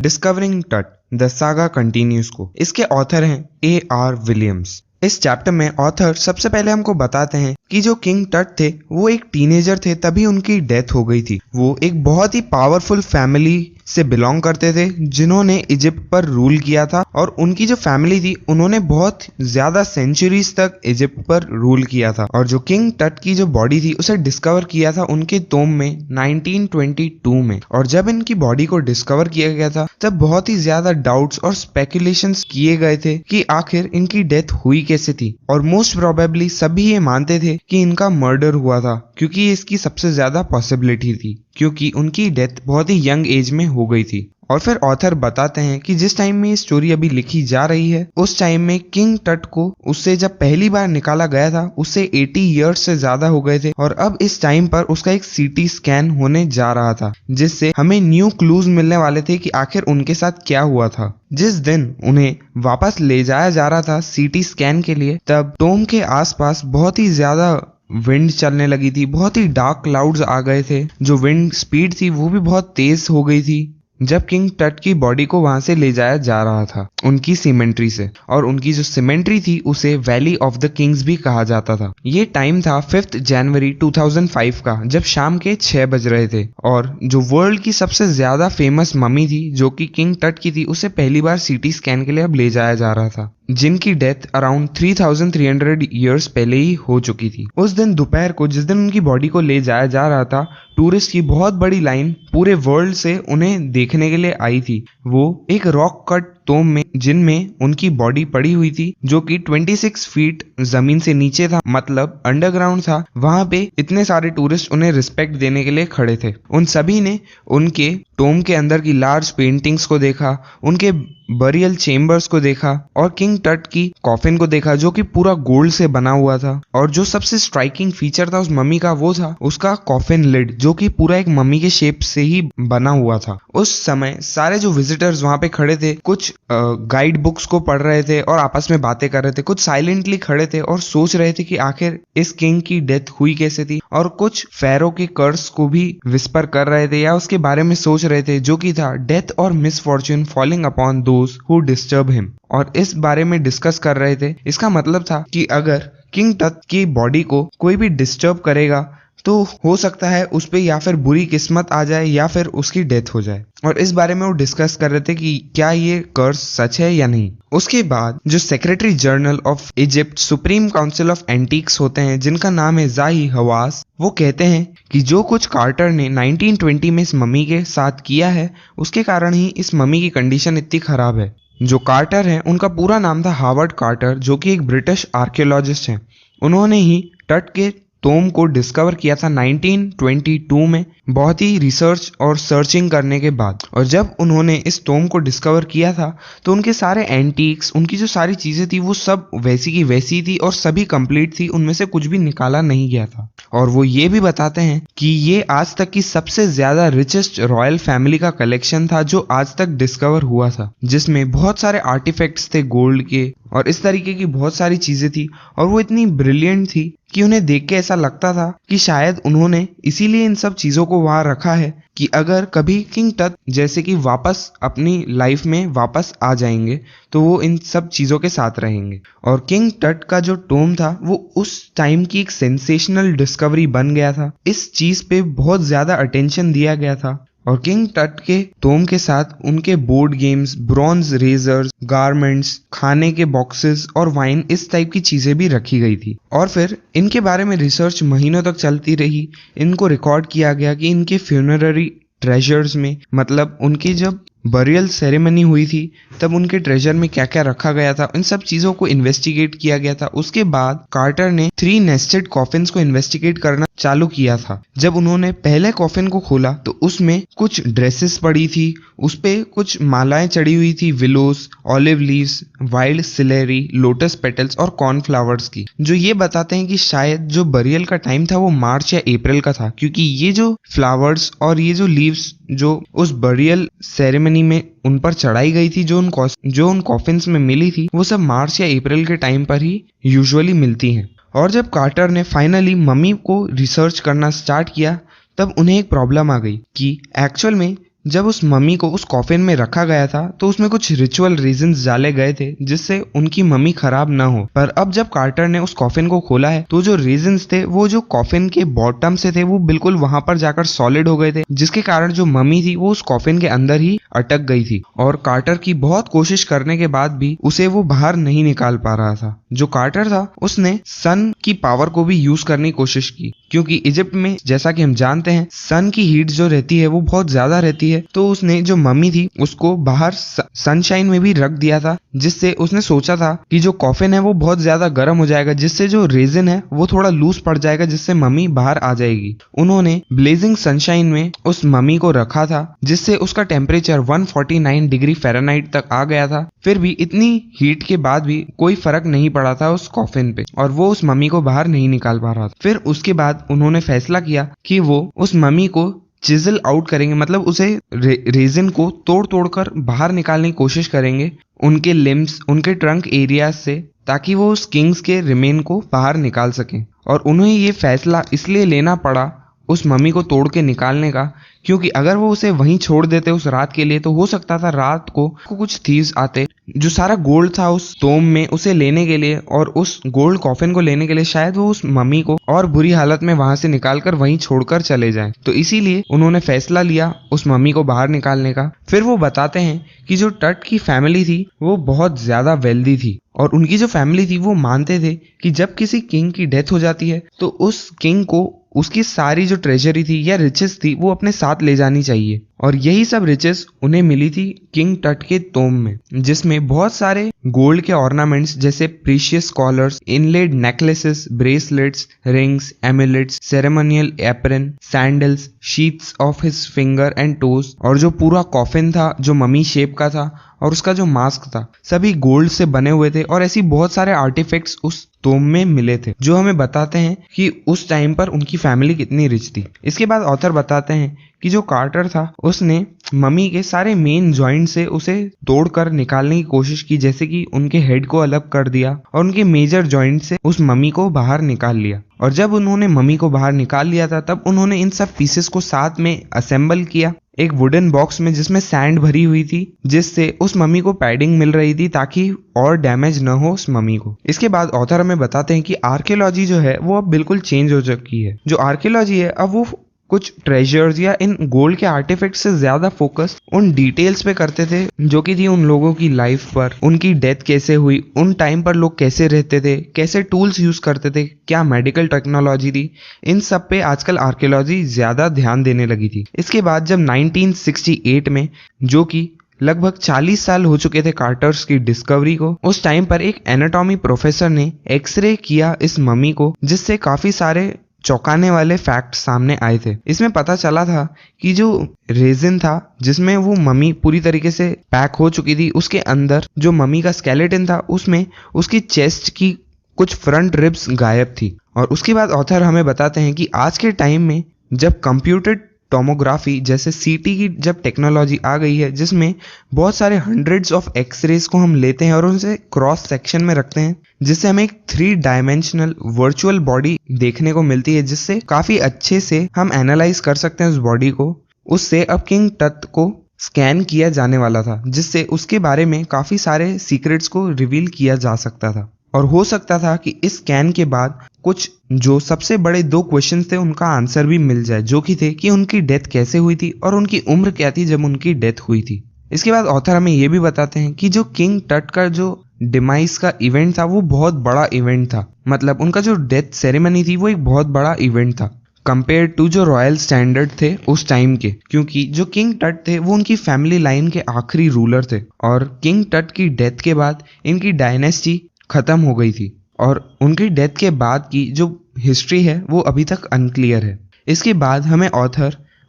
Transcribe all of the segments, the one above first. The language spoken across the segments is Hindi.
डिस्कवरिंग टट द सागा कंटिन्यूज को। इसके ऑथर हैं A.R. विलियम्स। इस चैप्टर में ऑथर सबसे पहले हमको बताते हैं कि जो किंग टट थे वो एक टीनेजर थे तभी उनकी डेथ हो गई थी। वो एक बहुत ही पावरफुल फैमिली से बिलोंग करते थे जिन्होंने इजिप्ट पर रूल किया था, और उनकी जो फैमिली थी उन्होंने बहुत ज्यादा सेंचुरीज तक इजिप्ट पर रूल किया था। और जो किंग टट की जो बॉडी थी उसे डिस्कवर किया था उनके टोम में 1922 में। और जब इनकी बॉडी को डिस्कवर किया गया था तब बहुत ही ज्यादा डाउट्स और स्पेकुलेशंस किए गए थे कि आखिर इनकी डेथ हुई कैसे थी। और मोस्ट प्रोबेबली सभी ये मानते थे कि इनका मर्डर हुआ था, क्योंकि इसकी सबसे ज्यादा पॉसिबिलिटी थी, क्योंकि उनकी डेथ बहुत ही यंग एज में हो गई थी। और फिर ऑथर बताते हैं कि जिस टाइम में ये स्टोरी अभी लिखी जा रही है उस टाइम में किंग टट को उससे जब पहली बार निकाला गया था उससे 80 इयर्स से ज्यादा हो गए थे, और अब इस टाइम पर उसका एक सीटी स्कैन होने जा रहा था जिससे हमें न्यू क्लूज मिलने वाले थे कि आखिर उनके साथ क्या हुआ था। जिस दिन उन्हें वापस ले जाया जा रहा था सीटी स्कैन के लिए, तब टोम के आसपास बहुत ही ज्यादा विंड चलने लगी थी, बहुत ही डार्क क्लाउड्स आ गए थे, जो विंड स्पीड थी वो भी बहुत तेज हो गई थी जब किंग टट की बॉडी को वहां से ले जाया जा रहा था उनकी सीमेंट्री से। और उनकी जो सीमेंट्री थी उसे वैली ऑफ द किंग्स भी कहा जाता था। ये टाइम था 5 जनवरी 2005 का, जब शाम के 6 बज रहे थे। और जो वर्ल्ड की सबसे ज्यादा फेमस मम्मी थी जो कि किंग टट की थी उसे पहली बार सीटी स्कैन के लिए अब ले जाया जा रहा था, जिनकी डेथ अराउंड 3300 ईयर्स पहले ही हो चुकी थी। उस दिन दोपहर को जिस दिन उनकी बॉडी को ले जाया जा रहा था, टूरिस्ट की बहुत बड़ी लाइन पूरे वर्ल्ड से उन्हें देखने के लिए आई थी। वो एक रॉक कट टोम में जिनमें उनकी बॉडी पड़ी हुई थी, जो कि 26 फीट जमीन से नीचे था, मतलब अंडरग्राउंड था। वहां पे इतने सारे टूरिस्ट उन्हें रिस्पेक्ट देने के लिए खड़े थे। उन सभी ने उनके टोम के अंदर की लार्ज पेंटिंग्स को देखा, उनके बरियल चेम्बर्स को देखा, और किंग टट की कॉफिन को देखा जो कि पूरा गोल्ड से बना हुआ था। और जो सबसे स्ट्राइकिंग फीचर था उस मम्मी का वो था उसका कॉफिन लिड, जो कि पूरा एक मम्मी के शेप से ही बना हुआ था। उस समय सारे जो विजिटर्स वहां पे खड़े थे कुछ गाइड बुक्स को पढ़ रहे थे और आपस में बातें कर रहे थे, कुछ साइलेंटली खड़े थे और सोच रहे थे कि आखिर इस किंग की डेथ हुई कैसे थी, और कुछ फेरो के कर्स को भी विस्पर कर रहे थे या उसके बारे में सोच रहे थे, जो कि था डेथ और misfortune falling upon those who disturb him. और इस बारे में डिस्कस कर रहे थे। इसका मतलब था कि अगर किंग टट की बॉडी को कोई भी डिस्टर्ब करेगा तो हो सकता है उस पे या फिर बुरी किस्मत आ जाए या फिर उसकी डेथ हो जाए। और इस बारे में वो डिस्कस कर रहे थे कि क्या ये कर्स सच है या नहीं। उसके बाद जो secretary general of Egypt supreme council of antiques होते हैं, जिनका नाम है जाही हवास, वो कहते हैं कि जो कुछ कार्टर ने 1920 में इस मम्मी के साथ किया है उसके कारण ही इस मम्मी की कंडीशन इतनी खराब है। जो कार्टर हैं उनका पूरा नाम था हावर्ड कार्टर, जो कि एक ब्रिटिश आर्कियोलॉजिस्ट हैं। उन्होंने ही टट के टोम को डिस्कवर किया था 1922 में, बहुत ही रिसर्च और सर्चिंग करने के बाद। और जब उन्होंने इस टोम को डिस्कवर किया था तो उनके सारे एंटीक्स, उनकी जो सारी चीजें थी वो सब वैसी की वैसी थी और सभी कंप्लीट थी, उनमें से कुछ भी निकाला नहीं गया था। और वो ये भी बताते हैं कि ये आज तक की सबसे ज्यादा रिचेस्ट रॉयल फैमिली का कलेक्शन था जो आज तक डिस्कवर हुआ था, जिसमें बहुत सारे आर्टिफैक्ट्स थे गोल्ड के और इस तरीके की बहुत सारी चीजें थी। और वो इतनी ब्रिलियंट थी कि उन्हें देख के ऐसा लगता था कि शायद उन्होंने इसीलिए इन सब चीजों को वहां रखा है कि अगर कभी किंग टट जैसे कि वापस अपनी लाइफ में वापस आ जाएंगे तो वो इन सब चीजों के साथ रहेंगे। और किंग टट का जो टोम था वो उस टाइम की एक सेंसेशनल डिस्कवरी बन गया था। इस चीज पे बहुत ज्यादा अटेंशन दिया गया था। और किंग टट के टोम के साथ उनके board games, bronze razors, garments, खाने के बॉक्सेस और वाइन, इस टाइप की चीजें भी रखी गई थी। और फिर इनके बारे में रिसर्च महीनों तक चलती रही। इनको रिकॉर्ड किया गया कि इनके फ्यूनररी ट्रेजर्स में, मतलब उनकी जब बरियल सेरेमनी हुई थी तब उनके ट्रेजर में क्या क्या रखा गया था, इन सब चीजों को इन्वेस्टिगेट किया गया था। उसके बाद कार्टर ने 3 नेस्टेड कॉफिन्स को इन्वेस्टिगेट करना चालू किया था। जब उन्होंने पहले कॉफिन को खोला तो उसमें कुछ ड्रेसेस पड़ी थी, उस पे कुछ मालाएं चढ़ी हुई थी, willows, olive leaves, wild celery, lotus petals और कॉर्नफ्लावर्स की, जो ये बताते हैं कि शायद जो बरियल का टाइम था वो मार्च या अप्रैल का था, क्योंकि ये जो फ्लावर्स और ये जो लीव्स जो उस बरियल सेरेमनी में उन पर चढ़ाई गई थी, जो उन कॉफिन्स में मिली थी, वो सब मार्च या अप्रैल के टाइम पर ही यूजुअली मिलती हैं। और जब कार्टर ने फाइनली मम्मी को रिसर्च करना स्टार्ट किया तब उन्हें एक प्रॉब्लम आ गई कि एक्चुअल में जब उस मम्मी को उस कॉफिन में रखा गया था तो उसमें कुछ रिचुअल रीजंस डाले गए थे जिससे उनकी मम्मी खराब ना हो। पर अब जब कार्टर ने उस कॉफिन को खोला है तो जो रीजंस थे वो जो कॉफिन के बॉटम से थे वो बिल्कुल वहां पर जाकर सॉलिड हो गए थे, जिसके कारण जो मम्मी थी वो उस कॉफिन के अंदर ही अटक गई थी और कार्टर की बहुत कोशिश करने के बाद भी उसे वो बाहर नहीं निकाल पा रहा था। जो कार्टर था उसने सन की पावर को भी यूज करने की कोशिश की, क्योंकि इजिप्ट में जैसा कि हम जानते हैं सन की हीट जो रहती है वो बहुत ज्यादा रहती है। तो उसने जो मम्मी थी उसको बाहर सनशाइन में भी रख दिया था, जिससे उसने सोचा था कि जो कॉफिन है वो बहुत ज्यादा गर्म हो जाएगा, जिससे जो रेजिन है वो थोड़ा लूज पड़ जाएगा, जिससे मम्मी बाहर आ जाएगी। उन्होंने ब्लेजिंग सनशाइन में उस मम्मी को रखा था जिससे उसका टेम्परेचर 149 डिग्री फ़ारेनहाइट तक आ गया था। फिर भी इतनी हीट के बाद भी कोई फर्क नहीं पड़ा था उस कॉफिन पे और वो उस मम्मी को बाहर नहीं निकाल पा रहा था। फिर उसके बाद उन्होंने फैसला किया कि वो उस मम्मी को चिजल आउट करेंगे, मतलब उसे रेजिन को तोड़ तोड़ कर बाहर निकालने की कोशिश करेंगे उनके लिम्स, उनके ट्रंक एरिया से, ताकि वो उस किंग्स के रिमेन को बाहर निकाल सकें। और उन्हें ये फैसला इसलिए लेना पड़ा उस मम्मी को तोड़ के निकालने का, क्योंकि अगर वो उसे वहीं छोड़ देते उस रात के लिए तो हो सकता था रात को कुछ थीव्स आते जो सारा गोल्ड था उस टोम में उसे लेने के लिए, और उस गोल्ड कॉफिन को लेने के लिए शायद वो उस मम्मी को और बुरी हालत में वहां से निकालकर वहीं छोड़कर चले जाएं। तो इसीलिए उन्होंने फैसला लिया उस मम्मी को बाहर निकालने का। फिर वो बताते हैं कि जो टट की फैमिली थी वो बहुत ज्यादा वेल्दी थी और उनकी जो फैमिली थी वो मानते थे कि जब किसी किंग की डेथ हो जाती है तो उस किंग को उसकी सारी जो ट्रेजरी थी या रिचेस थी वो अपने साथ ले जानी चाहिए। और यही सब रिचेस उन्हें मिली थी किंग टट के टोम में, जिसमें बहुत सारे गोल्ड के ऑर्नामेंट्स जैसे precious collars, inlaid necklaces, bracelets, rings, amulets, ceremonial apron, sandals, sheaths of his finger and toes, और जो पूरा कॉफिन था जो मम्मी शेप का था और उसका जो मास्क था सभी गोल्ड से बने हुए थे। और ऐसी बहुत सारे आर्टिफैक्ट्स उस टोम में मिले थे जो हमें बताते हैं कि उस टाइम पर उनकी फैमिली कितनी रिच थी। इसके बाद ऑथर बताते हैं कि जो कार्टर था उसने मम्मी के सारे मेन जॉइंट से उसे तोड़कर निकालने की कोशिश की, जैसे कि उनके हेड को अलग कर दिया और उनके मेजर जॉइंट से उस मम्मी को बाहर निकाल लिया। और जब उन्होंने मम्मी को बाहर निकाल लिया था तब उन्होंने इन सब पीसेस को साथ में असेंबल किया एक वुडन बॉक्स में जिसमें सैंड भरी हुई थी, जिससे उस मम्मी को पैडिंग मिल रही थी ताकि और डैमेज न हो उस मम्मी को। इसके बाद ऑथर हमें बताते हैं कि आर्कियोलॉजी जो है वो अब बिल्कुल चेंज हो चुकी है। जो आर्कियोलॉजी है अब वो कुछ ट्रेजर्स या इन गोल्ड के आर्टिफैक्ट से ज्यादा फोकस उन डिटेल्स पे करते थे जो कि थी उन लोगों की लाइफ पर, उनकी डेथ कैसे हुई, उन टाइम पर लोग कैसे रहते थे, कैसे टूल्स यूज करते थे, क्या मेडिकल टेक्नोलॉजी थी, इन सब पे आजकल आर्कियोलॉजी ज्यादा ध्यान देने लगी थी। इसके बाद जब 1968 में, जो कि लगभग 40 साल हो चुके थे कार्टर्स की डिस्कवरी को, उस टाइम पर एक एनाटॉमी प्रोफेसर ने एक्सरे किया इस मम्मी को, जिससे काफी सारे चौंकाने वाले फैक्ट सामने आए थे। इसमें पता चला था कि जो रेजिन था जिसमें वो मम्मी पूरी तरीके से पैक हो चुकी थी, उसके अंदर जो मम्मी का स्केलेटन था उसमें उसकी चेस्ट की कुछ फ्रंट रिब्स गायब थी। और उसके बाद ऑथर हमें बताते हैं कि आज के टाइम में जब कंप्यूटेड टोमोग्राफी जैसे सीटी की जब टेक्नोलॉजी आ गई है, जिसमें बहुत सारे हंड्रेड्स ऑफ एक्सरेज को हम लेते हैं और उनसे क्रॉस सेक्शन में रखते हैं, जिससे हमें एक 3 डायमेंशनल वर्चुअल बॉडी देखने को मिलती है, जिससे काफी अच्छे से हम एनालाइज कर सकते हैं उस बॉडी को। उससे अब किंग टट को स्कैन किया जाने वाला था, जिससे उसके बारे में काफी सारे सीक्रेट्स को रिवील किया जा सकता था। और हो सकता था कि इस स्कैन के बाद कुछ जो सबसे बड़े 2 क्वेश्चन थे उनका आंसर भी मिल जाए, जो कि थे कि उनकी डेथ कैसे हुई थी और उनकी उम्र क्या थी जब उनकी डेथ हुई थी। इसके बाद ऑथर हमें यह भी बताते हैं कि जो किंग टट का जो डिमाइस का इवेंट था वो बहुत बड़ा इवेंट था, मतलब उनका जो डेथ सेरेमनी थी वो एक बहुत बड़ा इवेंट था कंपेयर टू जो रॉयल स्टैंडर्ड थे उस टाइम के, क्योंकि जो किंग टट थे वो उनकी फैमिली लाइन के आखिरी रूलर थे और किंग टट की डेथ के बाद इनकी डायनेस्टी खत्म हो गई थी और उनकी डेथ के बाद की जो हिस्ट्री है वो अभी तक अनक्लियर है। इसके बाद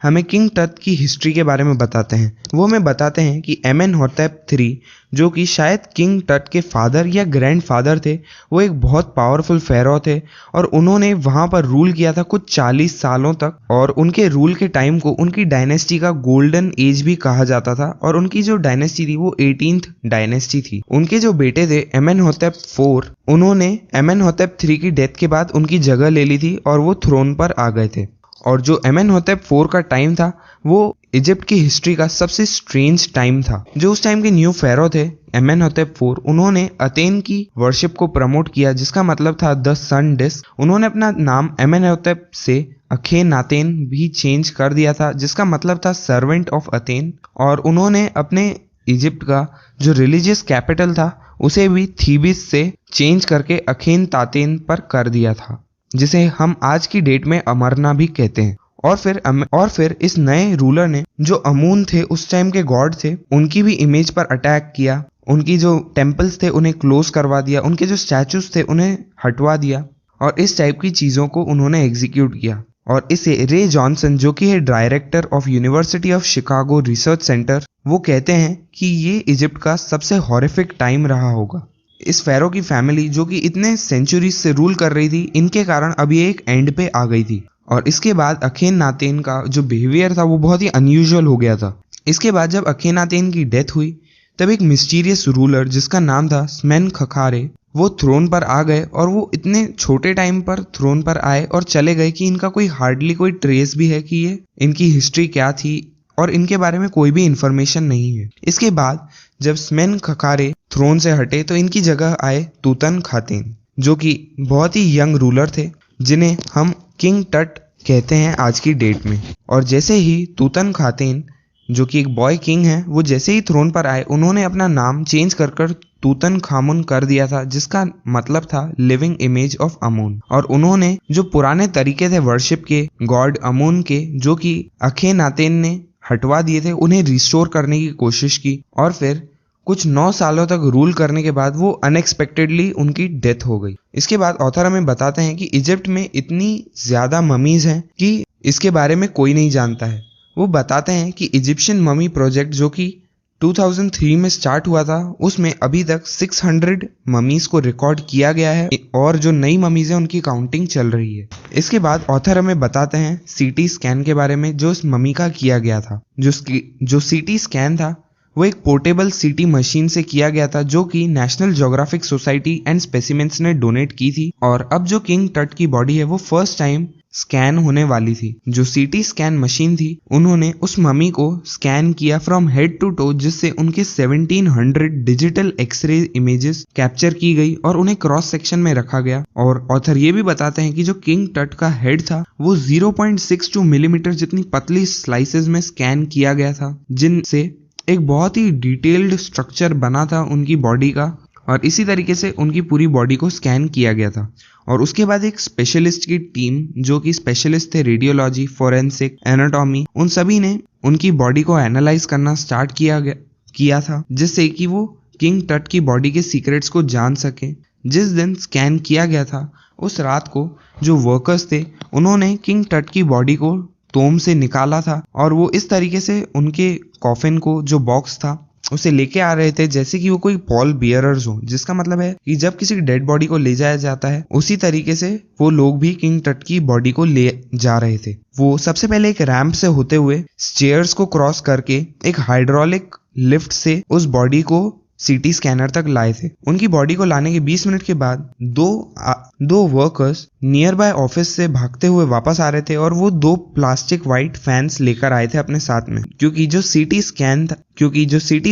हमें किंग टट की हिस्ट्री के बारे में बताते हैं। वो हमें बताते हैं कि एमेनहोटेप III, जो कि शायद किंग टट के फादर या ग्रैंडफादर थे, वो एक बहुत पावरफुल फेरो थे और उन्होंने वहाँ पर रूल किया था कुछ 40 सालों तक। और उनके रूल के टाइम को उनकी डायनेस्टी का गोल्डन एज भी कहा जाता था और उनकी जो डायनेस्टी थी वो 18th डायनेस्टी थी। उनके जो बेटे थे एमेनहोटेप IV, उन्होंने एमेनहोटेप III की डेथ के बाद उनकी जगह ले ली थी और वो थ्रोन पर आ गए थे। और जो एमेनहोटेप 4 का टाइम था वो इजिप्ट की हिस्ट्री का सबसे स्ट्रेंज टाइम था। जो उस टाइम के न्यू फेरो थे एमेनहोटेप 4, उन्होंने अथेन की वर्शिप को प्रमोट किया जिसका मतलब था द सन डिस्क। उन्होंने अपना नाम एमेनहोटेप से अखेनातेन भी चेंज कर दिया था जिसका मतलब था सर्वेंट ऑफ अथेन। और उन्होंने अपने इजिप्ट का जो रिलीजियस कैपिटल था उसे भी थीबिस से चेंज करके अखेनतातेन पर कर दिया था, जिसे हम आज की डेट में अमरना भी कहते हैं। और फिर इस नए रूलर ने जो अमून थे उस टाइम के गॉड थे उनकी भी इमेज पर अटैक किया, उनकी जो टेम्पल्स थे उन्हें क्लोज करवा दिया, उनके जो स्टैचूज थे उन्हें हटवा दिया और इस टाइप की चीजों को उन्होंने एग्जीक्यूट किया। और इसे रे जॉनसन जो कि है director of university of Chicago research centre, वो कहते हैं कि ये इजिप्ट का सबसे हॉरिफिक टाइम रहा होगा। इस फेरो की फैमिली जो कि इतने सेंचुरीज से रूल कर रही थी, इनके कारण अब ये एक एंड पे आ गई थी। और इसके बाद अखेनातेन का जो बिहेवियर था वो बहुत ही अनयूजुअल हो गया था। इसके बाद जब अखेनातेन की डेथ हुई तब एक मिस्टीरियस रूलर जिसका नाम था स्मेनखखारे वो थ्रोन पर आ गए और वो इतने छोटे टाइम पर थ्रोन पर आए और चले गए कि इनका हार्डली कोई ट्रेस भी है कि ये इनकी हिस्ट्री क्या थी और इनके बारे में कोई भी इंफॉर्मेशन नहीं है। इसके बाद जब स्मेनखखारे थ्रोन से हटे तो इनकी जगह आए तूतनखातेन जो कि बहुत ही यंग रूलर थे जिन्हें हम किंग टट कहते हैं आज की डेट में। और जैसे ही तूतनखातेन जो कि एक बॉय किंग है वो जैसे ही थ्रोन पर आए उन्होंने अपना नाम चेंज कर तूतनखामुन कर दिया था जिसका मतलब था लिविंग इमेज ऑफ अमून। और उन्होंने जो पुराने तरीके थे वर्शिप के गॉड अमून के जो कि अखेनातेन ने हटवा दिए थे उन्हें रिस्टोर करने की कोशिश की। और फिर कुछ 9 सालों तक रूल करने के बाद वो अनएक्सपेक्टेडली उनकी डेथ हो गई। इसके बाद ऑथर हमें बताते हैं कि इजिप्ट में इतनी ज्यादा ममीज हैं कि इसके बारे में कोई नहीं जानता है। वो बताते हैं कि इजिप्शियन ममी प्रोजेक्ट जो कि 2003 में स्टार्ट हुआ था उसमें अभी तक 600 ममीज को रिकॉर्ड किया गया है और जो नई ममीज हैं उनकी काउंटिंग चल रही है। इसके बाद ऑथर हमें बताते हैं सीटी स्कैन के बारे में जो इस ममी का किया गया था। जो सीटी स्कैन था वो एक पोर्टेबल सीटी मशीन से किया गया था जो कि national geographic society and specimens ने डोनेट की थी। और अब जो किंग टट की बॉडी है वो फर्स्ट टाइम स्कैन होने वाली थी। जो सीटी स्कैन मशीन थी उन्होंने उस ममी को स्कैन किया फ्रॉम हेड टू टो जिससे उनके 1700 डिजिटल एक्सरे इमेजेस कैप्चर की गई और उन्हें क्रॉस सेक्शन में रखा गया। और ऑथर ये भी बताते हैं कि जो किंग टट का हेड था वो 0.62 मिलीमीटर जितनी पतली स्लाइसेस में स्कैन किया गया था जिनसे एक बहुत ही डिटेल्ड स्ट्रक्चर बना था उनकी बॉडी का। और इसी तरीके से उनकी पूरी बॉडी को स्कैन किया गया था। और उसके बाद एक स्पेशलिस्ट की टीम जो कि स्पेशलिस्ट थे रेडियोलॉजी, फोरेंसिक, एनाटॉमी, उन सभी ने उनकी बॉडी को एनालाइज करना स्टार्ट किया था जिससे कि वो किंग टट की बॉडी के सीक्रेट्स को जान सके। जिस दिन स्कैन किया गया था उस रात को जो वर्कर्स थे उन्होंने किंग टट की बॉडी को टोम से निकाला था और वो इस तरीके से उनके कॉफिन को जो बॉक्स था उसे लेके आ रहे थे जैसे कि वो कोई पॉल बियरर्स हो, जिसका मतलब है कि जब किसी डेड बॉडी को ले जाया जाता है उसी तरीके से वो लोग भी किंग टट की बॉडी को ले जा रहे थे। वो सबसे पहले एक रैंप से होते हुए स्टेयर्स को क्रॉस करके एक हाइड्रोलिक लिफ्ट से उस बॉडी को सीटी स्कैनर तक लाए थे। उनकी बॉडी को लाने के 20 मिनट के बाद दो वर्कर्स नियर बाय ऑफिस से भागते हुए वापस आ रहे थे और वो 2 प्लास्टिक व्हाइट फैंस लेकर आए थे अपने साथ में क्योंकि जो सीटी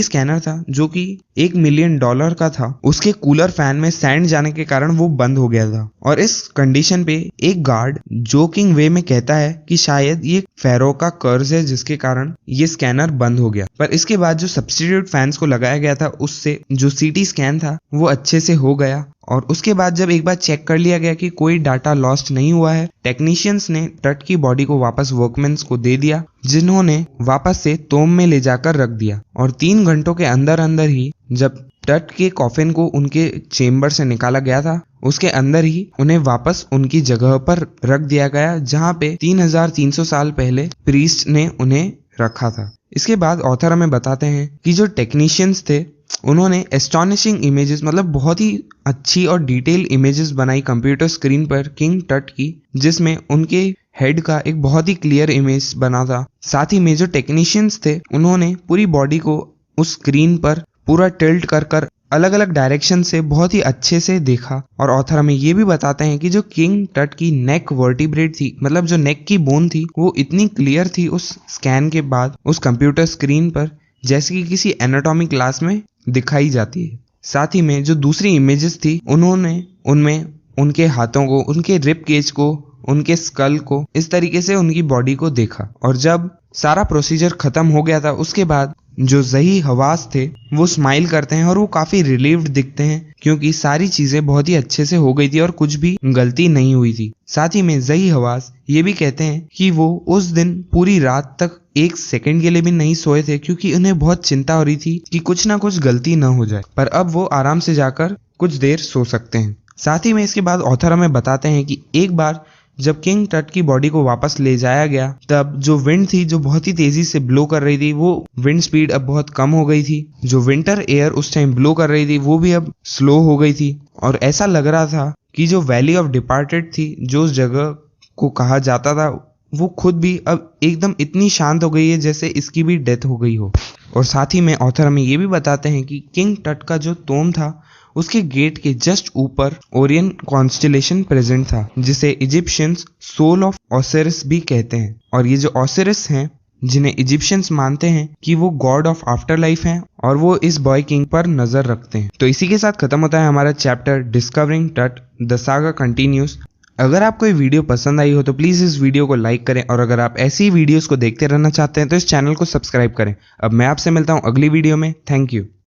स्कैनर था जो कि $1 मिलियन का था उसके कूलर फैन में सैंड जाने के कारण वो बंद हो गया था। और इस कंडीशन पे एक गार्ड जोकिंग वे में कहता है कि शायद ये फेरो का कर्ज है जिसके कारण ये स्कैनर बंद हो गया। पर इसके बाद जो सब्स्टिट्यूट फैंस को लगाया गया था उससे जो सीटी स्कैन था वो अच्छे से हो गया। और उसके बाद जब एक बार चेक कर लिया गया कि कोई डाटा लॉस्ट नहीं हुआ है, टेक्नीशियंस ने टट की बॉडी को वापस वर्कमेंस को दे दिया जिन्होंने वापस से तोम में ले जाकर रख दिया। और 3 घंटों के अंदर ही जब टट के कॉफिन को उनके चेम्बर से निकाला गया था उसके अंदर ही उन्हें वापस उनकी जगह पर रख दिया गया जहाँ पे 3300 साल पहले प्रीस्ट ने उन्हें रखा था। इसके बाद ऑथर हमें बताते हैं कि जो टेक्नीशियंस थे उन्होंने एस्टॉनिशिंग इमेजेस मतलब बहुत ही अच्छी और डिटेल इमेजेस बनाई कंप्यूटर स्क्रीन पर किंग टट की जिसमें उनके हेड का एक बहुत ही क्लियर इमेज बना था। साथ ही में जो टेक्नीशियंस थे उन्होंने पूरी बॉडी को उस स्क्रीन पर पूरा टिल्ट कर अलग अलग डायरेक्शन से बहुत ही अच्छे से देखा। और ऑथर हमें ये भी बताते हैं कि जो किंग टट की नेक वर्टिब्रेट थी, मतलब जो नेक की बोन थी, वो इतनी क्लियर थी उस स्कैन के बाद उस कंप्यूटर स्क्रीन पर, जैसे कि किसी एनाटॉमी क्लास में दिखाई जाती है। साथ ही में जो दूसरी इमेजेस थी, उन्होंने उनमें उनके हाथों को, उनके रिब केज को, उनके स्कल को, इस तरीके से उनकी बॉडी को देखा। और जब सारा प्रोसीजर खत्म हो गया था, उसके बाद जो ज़ही हवास थे वो स्माइल करते हैं और वो काफ़ी रिलीव्ड दिखते हैं, क्योंकि सारी चीज़ें बहुत ही अच्छे से हो गई थी और कुछ भी गलती नहीं हुई थी। साथ ही में ज़ही हवास ये भी कहते हैं कि वो उस दिन पूरी रात तक एक सेकंड के लिए भी नहीं सोए थे, क्योंकि उन्हें बहुत चिंता हो रही थी कि कुछ ना कुछ गलती ना हो जाए। पर अब वो आराम से जाकर कुछ देर सो सकते हैं। साथ ही में इसके बाद ऑथर हमें बताते हैं कि एक बार जब किंग टट की बॉडी को वापस ले जाया गया, तब जो विंड थी जो बहुत ही तेजी से ब्लो कर रही थी, वो विंड स्पीड अब बहुत कम हो गई थी। जो विंटर एयर उस टाइम ब्लो कर रही थी वो भी अब स्लो हो गई थी। और ऐसा लग रहा था कि जो वैली ऑफ डिपार्टेड थी, जो उस जगह को कहा जाता था, वो खुद भी अब एकदम इतनी शांत हो गई है जैसे इसकी भी डेथ हो गई हो। और साथ ही में ऑथर हमें ये भी बताते हैं कि किंग टट का जो टोम था, उसके गेट के जस्ट ऊपर ओरियन कॉन्स्टेलेशन प्रेजेंट था, जिसे इजिप्शियंस सोल ऑफ ओसिरिस भी कहते हैं। और ये जो ओसिरिस हैं, जिन्हें इजिप्शियंस मानते हैं कि वो गॉड ऑफ आफ्टर लाइफ हैं, और वो इस बॉय किंग पर नजर रखते हैं। तो इसी के साथ खत्म होता है हमारा चैप्टर डिस्कवरिंग टट, द सागा कंटिन्यूज। अगर आपको ये वीडियो पसंद आई हो तो प्लीज़ इस वीडियो को लाइक करें, और अगर आप ऐसी वीडियोस को देखते रहना चाहते हैं तो इस चैनल को सब्सक्राइब करें। अब मैं आपसे मिलता हूँ अगली वीडियो में। Thank you.